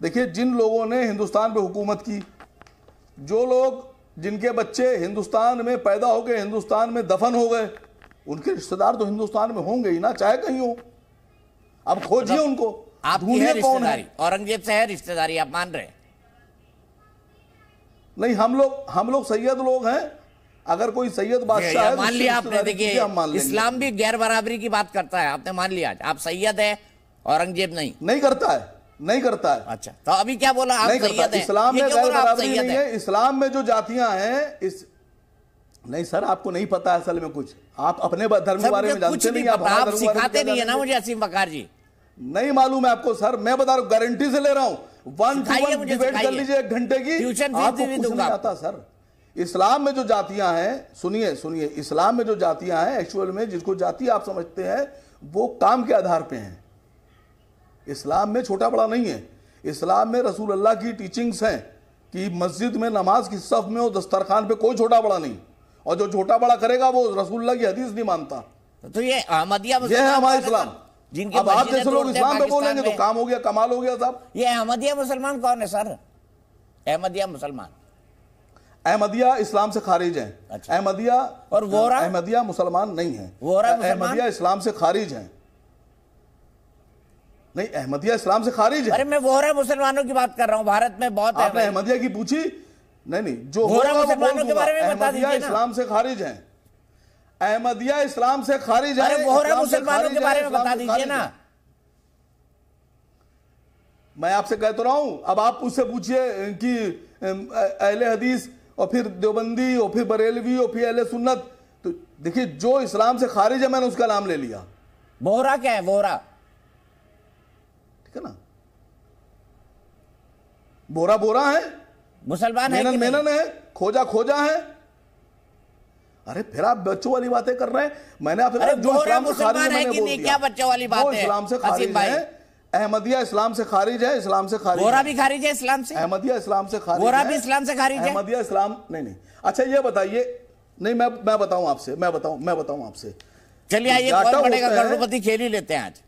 देखिए, जिन लोगों ने हिंदुस्तान पे हुकूमत की, जो लोग जिनके बच्चे हिंदुस्तान में पैदा हो गए, हिंदुस्तान में दफन हो गए, उनके रिश्तेदार तो हिंदुस्तान में होंगे ही ना, चाहे कहीं हो। अब खोजिए उनको, ढूंढिए कौन है। औरंगजेब से है रिश्तेदारी, आप मान रहे? नहीं, हम लोग सैयद लोग हैं। अगर कोई सैयद बादशाह है, मान लिया आपने। देखिए, इस्लाम भी गैर बराबरी की बात करता है, आपने मान लिया। आप सैयद है, औरंगजेब नहीं करता है, नहीं करता है। अच्छा, तो अभी क्या बोला आप? सैयद है। इस्लाम में गैर बराबरी नहीं है। इस्लाम में जो जातियां हैं, नहीं सर, आपको नहीं पता है असल में कुछ। आप अपने धर्म के बारे में जानते नहीं, आप सिखाते नहीं है ना मुझे असीम वकार जी। नहीं मालूम है आपको सर, मैं बता रहा हूं, गारंटी से ले रहा हूं। 1-to-1 डिबेट कर लीजिए 1 घंटे की, आपको कुछ नहीं आता सर। इस्लाम में जो जातियां हैं, सुनिए, इस्लाम में जो जातियां हैं, एक्चुअल में जिसको जाति आप समझते हैं, वो काम के आधार पे हैं। इस्लाम में छोटा बड़ा नहीं है। इस्लाम में रसूल अल्लाह की टीचिंग्स हैं कि मस्जिद में नमाज की सफ में और दस्तरखान पे कोई छोटा बड़ा नहीं, और जो छोटा बड़ा करेगा वो रसूलुल्लाह की हदीस नहीं मानता। तो ये अहमदिया, ये है हमारा इस्लाम। जिनके अब आप जैसे लोग इस्लाम पे बोलेंगे तो काम हो गया, कमाल हो गया साहब। ये अहमदिया मुसलमान कौन है सर? अहमदिया मुसलमान, अहमदिया इस्लाम से खारिज है। अच्छा। अहमदिया और वोहरा? अहमदिया मुसलमान नहीं है, अहमदिया इस्लाम से खारिज है। नहीं, अहमदिया इस्लाम से खारिज है। अरे मैं वोहरा मुसलमानों की बात कर रहा हूँ, भारत में बहुत है। आपने अहमदिया की पूछी? नहीं, जो वोहरा मुसलमानों के बारे में बता दीजिए ना। इस्लाम से खारिज है, अहमदिया इस्लाम से खारिज है। अरे वोहरा मुसलमानों के बारे में बता दीजिए ना। मैं आपसे कह तो रहा हूं, अब आप उससे पूछिए कि अहले हदीस और फिर देवबंदी और फिर बरेलवी और फिर अहले सुन्नत, तो देखिए जो इस्लाम से खारिज है मैंने उसका नाम ले लिया। वोहरा क्या है? वोहरा ठीक है ना, बोरा है, मुसलमान है, मेनन है, खोजा है। अरे फिर आप बच्चों वाली बातें कर रहे हैं। मैंने आपसे कहा जो इस्लाम से खारिज है, मैंने बोल दिया। क्या बच्चों वाली बात है? इस्लाम से खारिज है, अहमदिया इस्लाम से खारिज है, इस्लाम से खारिज। वोहरा भी खारिज है इस्लाम से? अहमदिया इस्लाम से खारिज, वोहरा भी इस्लाम से खारिज है। अहमदिया इस्लाम नहीं। अच्छा ये बताइए, नहीं मैं बताऊं आपसे, मैं बताऊं आपसे। चलिए आइए, कौन बढ़ेगा करोड़पति खेल ही लेते हैं आज।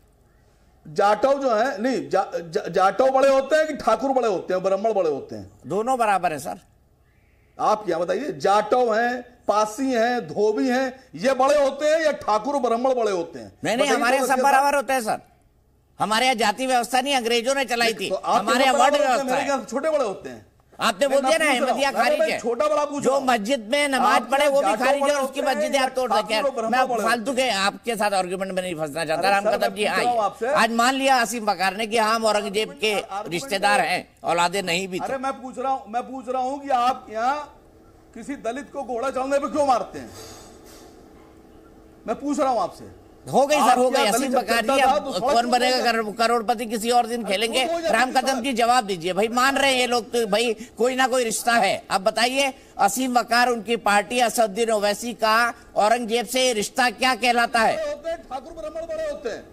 जाटव जो है, नहीं जाटव बड़े होते हैं कि ठाकुर बड़े होते हैं, ब्राह्मण बड़े होते हैं? दोनों बराबर है सर। आप क्या बताइए, जाटव हैं, पासी हैं, धोबी हैं, ये बड़े होते हैं या ठाकुर ब्राह्मण बड़े होते हैं? नहीं, हमारे सब बराबर होते हैं सर। हमारे यहाँ जाति व्यवस्था नहीं, अंग्रेजों ने चलाई थी। हमारे यहाँ वर्ड व्यवस्था है। छोटे बड़े होते हैं। आपने बोल दिया ना अहमदिया खारिज है। छोटा बड़ा पूछ, जो मस्जिद में नमाज पढ़े वो भी खारिज है, उसकी मस्जिद आप तोड़ सके। मैं फालतू के आपके साथ आर्गुमेंट में नहीं फंसना चाहता। राम कदम जी, आज मान लिया असीम वकार ने कि हम औरंगजेब के रिश्तेदार हैं, औलादे नहीं भी। अरे मैं पूछ रहा हूँ कि आप यहाँ किसी दलित को घोड़ा चढ़ने पे क्यों मारते हैं? मैं पूछ रहा हूँ आपसे। हो गई सर, हो गई। असीम वकार जी, अब कौन बनेगा करोड़पति किसी और दिन खेलेंगे। राम कदम जी जवाब दीजिए भाई, मान रहे हैं ये लोग तो भाई कोई ना कोई रिश्ता है। अब बताइए, असीम वकार, उनकी पार्टी असदुद्दीन ओवैसी का औरंगजेब से रिश्ता क्या कहलाता है? ठाकुर ब्राह्मण बड़े होते हैं।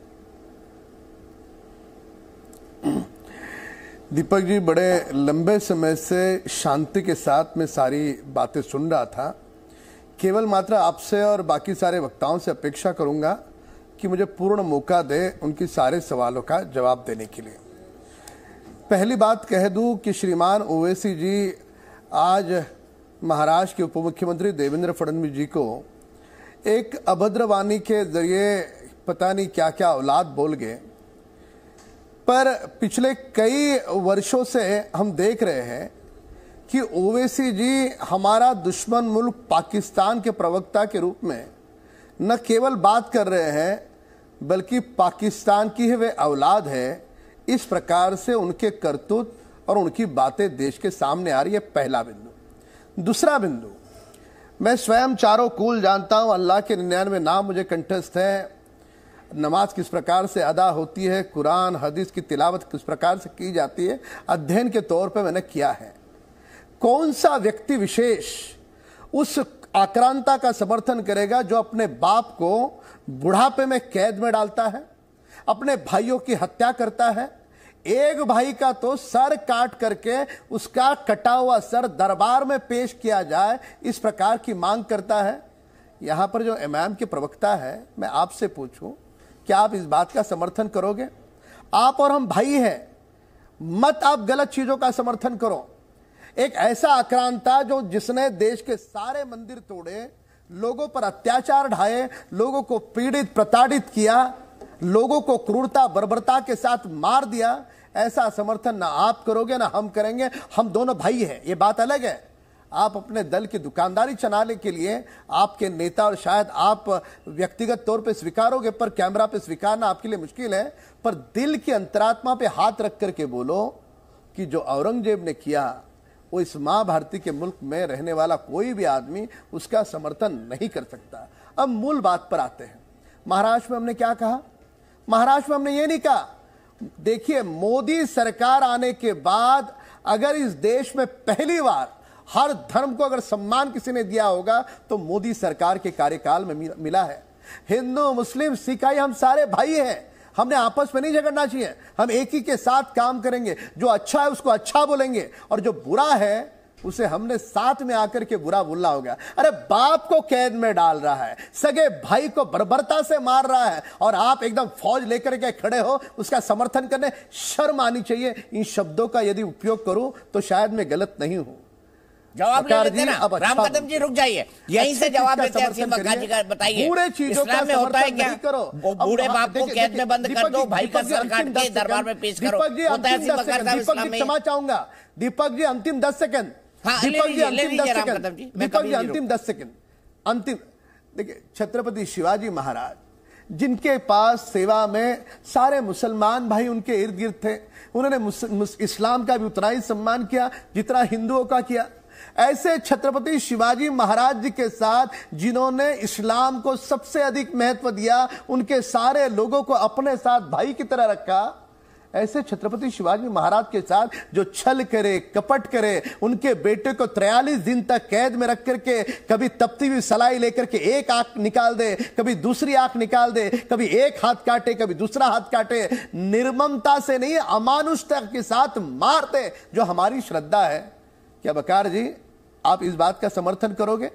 दीपक जी, बड़े लंबे समय से शांति के साथ में सारी बातें सुन रहा था। केवल मात्र आपसे और बाकी सारे वक्ताओं से अपेक्षा करूंगा कि मुझे पूर्ण मौका दे उनकी सारे सवालों का जवाब देने के लिए। पहली बात कह दूं कि श्रीमान ओवैसी जी आज महाराष्ट्र के उप मुख्यमंत्री देवेंद्र फडणवीस जी को एक अभद्रवाणी के जरिए पता नहीं क्या क्या औलाद बोल गए, पर पिछले कई वर्षों से हम देख रहे हैं कि ओवैसी जी हमारा दुश्मन मुल्क पाकिस्तान के प्रवक्ता के रूप में न केवल बात कर रहे हैं, बल्कि पाकिस्तान की ही वे औलाद है, इस प्रकार से उनके करतूत और उनकी बातें देश के सामने आ रही है। पहला बिंदु। दूसरा बिंदु, मैं स्वयं चारों कूल जानता हूं, अल्लाह के 99 नाम मुझे कंठस्थ है, नमाज किस प्रकार से अदा होती है, कुरान हदीस की तिलावत किस प्रकार से की जाती है, अध्ययन के तौर पे मैंने किया है। कौन सा व्यक्ति विशेष उस आक्रांता का समर्थन करेगा जो अपने बाप को बुढ़ापे में कैद में डालता है, अपने भाइयों की हत्या करता है, एक भाई का तो सर काट करके उसका कटा हुआ सर दरबार में पेश किया जाए, इस प्रकार की मांग करता है। यहां पर जो इमाम के प्रवक्ता है, मैं आपसे पूछूं, क्या आप इस बात का समर्थन करोगे? आप और हम भाई हैं, मत आप गलत चीजों का समर्थन करो। एक ऐसा आक्रांता जो जिसने देश के सारे मंदिर तोड़े, लोगों पर अत्याचार ढाए, लोगों को पीड़ित प्रताड़ित किया, लोगों को क्रूरता बर्बरता के साथ मार दिया, ऐसा समर्थन ना आप करोगे ना हम करेंगे। हम दोनों भाई हैं, ये बात अलग है। आप अपने दल की दुकानदारी चलाने के लिए आपके नेता, और शायद आप व्यक्तिगत तौर पे स्वीकारोगे पर कैमरा पे स्वीकारना आपके लिए मुश्किल है, पर दिल की अंतरात्मा पे हाथ रख करके बोलो कि जो औरंगजेब ने किया वो इस मां भारती के मुल्क में रहने वाला कोई भी आदमी उसका समर्थन नहीं कर सकता। अब मूल बात पर आते हैं। महाराष्ट्र में हमने क्या कहा? महाराष्ट्र में हमने ये नहीं कहा, देखिए मोदी सरकार आने के बाद अगर इस देश में पहली बार हर धर्म को अगर सम्मान किसी ने दिया होगा तो मोदी सरकार के कार्यकाल में मिला है। हिंदू मुस्लिम सिख ईसाई हम सारे भाई हैं, हमने आपस में नहीं झगड़ना चाहिए, हम एक ही के साथ काम करेंगे। जो अच्छा है उसको अच्छा बोलेंगे और जो बुरा है उसे हमने साथ में आकर के बुरा बोलना होगा। अरे बाप को कैद में डाल रहा है, सगे भाई को बर्बरता से मार रहा है और आप एकदम फौज लेकर के खड़े हो उसका समर्थन करने। शर्म आनी चाहिए। इन शब्दों का यदि उपयोग करूं तो शायद मैं गलत नहीं हूं। जवाब ले लेते ना। राम कदम जी रुक जाइए, यहीं से जवाब देते हैं। असीम वकार जी का बताइए, इस्लाम में होता है क्या? बूढ़े बाप को कैद में बंद कर दो, भाई का सर काट के दरबार में पेश करो, होता है असीम वकार साहब इस्लाम में? क्षमा चाहूंगा दीपक जी, अंतिम 10 सेकंड। दीपक जी अंतिम 10 सेकंड। दीपक जी अंतिम 10 सेकंड। अंतिम देखिए, छत्रपति शिवाजी महाराज जिनके पास सेवा में सारे मुसलमान भाई उनके इर्द गिर्द थे, उन्होंने इस्लाम का भी उतना ही सम्मान किया जितना हिंदुओं का किया। ऐसे छत्रपति शिवाजी महाराज जी के साथ जिन्होंने इस्लाम को सबसे अधिक महत्व दिया, उनके सारे लोगों को अपने साथ भाई की तरह रखा, ऐसे छत्रपति शिवाजी महाराज के साथ जो छल करे, कपट करे, उनके बेटे को 43 दिन तक कैद में रख करके कभी तपती हुई सलाई लेकर के एक आंख निकाल दे, कभी दूसरी आंख निकाल दे, कभी एक हाथ काटे, कभी दूसरा हाथ काटे, निर्ममता से नहीं अमानुषता के साथ मारते, जो हमारी श्रद्धा है। क्या वकार जी आप इस बात का समर्थन करोगे?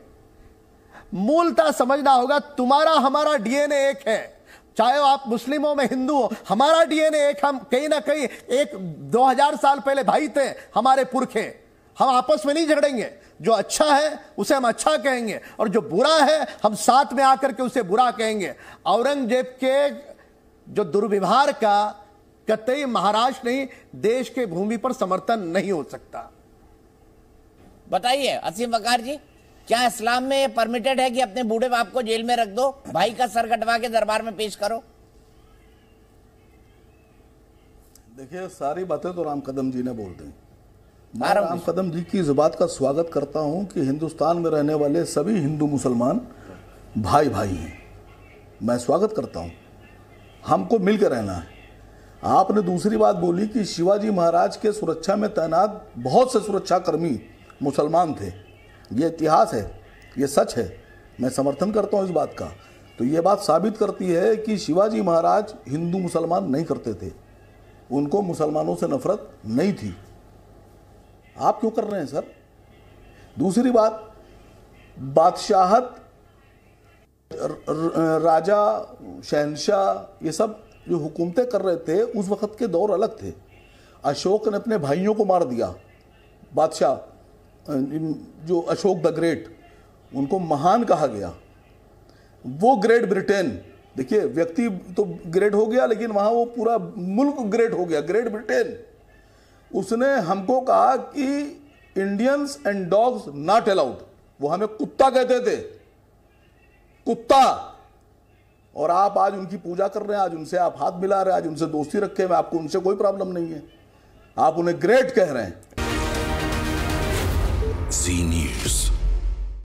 मूलतः समझना होगा, तुम्हारा हमारा डीएनए एक है, चाहे आप मुस्लिम हो मैं हिंदू हो, हमारा डीएनए एक। हम कहीं ना कहीं एक 2000 साल पहले भाई थे हमारे पुरखे। हम आपस में नहीं झगड़ेंगे, जो अच्छा है उसे हम अच्छा कहेंगे और जो बुरा है हम साथ में आकर के उसे बुरा कहेंगे। औरंगजेब के जो दुर्व्यवहार का कतई महाराष्ट्र नहीं देश के भूमि पर समर्थन नहीं हो सकता। बताइए असीम वकार जी, क्या इस्लाम में परमिटेड है कि अपने बूढ़े बाप को जेल में रख दो, भाई का सर कटवा के दरबार में पेश करो? देखिए सारी बातें तो राम कदम जी ने बोल दी। मैं राम कदम जी की इस बात का स्वागत करता हूं कि हिंदुस्तान में रहने वाले सभी हिंदू मुसलमान भाई भाई हैं। मैं स्वागत करता हूं, हमको मिलकर रहना है। आपने दूसरी बात बोली कि शिवाजी महाराज के सुरक्षा में तैनात बहुत से सुरक्षाकर्मी मुसलमान थे। ये इतिहास है, ये सच है, मैं समर्थन करता हूँ इस बात का। तो ये बात साबित करती है कि शिवाजी महाराज हिंदू मुसलमान नहीं करते थे, उनको मुसलमानों से नफरत नहीं थी। आप क्यों कर रहे हैं सर? दूसरी बात, बादशाहत, राजा, शहंशाह, ये सब जो हुकूमतें कर रहे थे उस वक्त के दौर अलग थे। अशोक ने अपने भाइयों को मार दिया, बादशाह जो अशोक द ग्रेट, उनको महान कहा गया। वो ग्रेट ब्रिटेन, देखिए व्यक्ति तो ग्रेट हो गया लेकिन वहां वो पूरा मुल्क ग्रेट हो गया, ग्रेट ब्रिटेन। उसने हमको कहा कि Indians and dogs not allowed, वो हमें कुत्ता कहते थे, कुत्ता। और आप आज उनकी पूजा कर रहे हैं, आज उनसे आप हाथ मिला रहे हैं, आज उनसे दोस्ती रखे हैं, आपको उनसे कोई प्रॉब्लम नहीं है, आप उन्हें ग्रेट कह रहे हैं। Z News.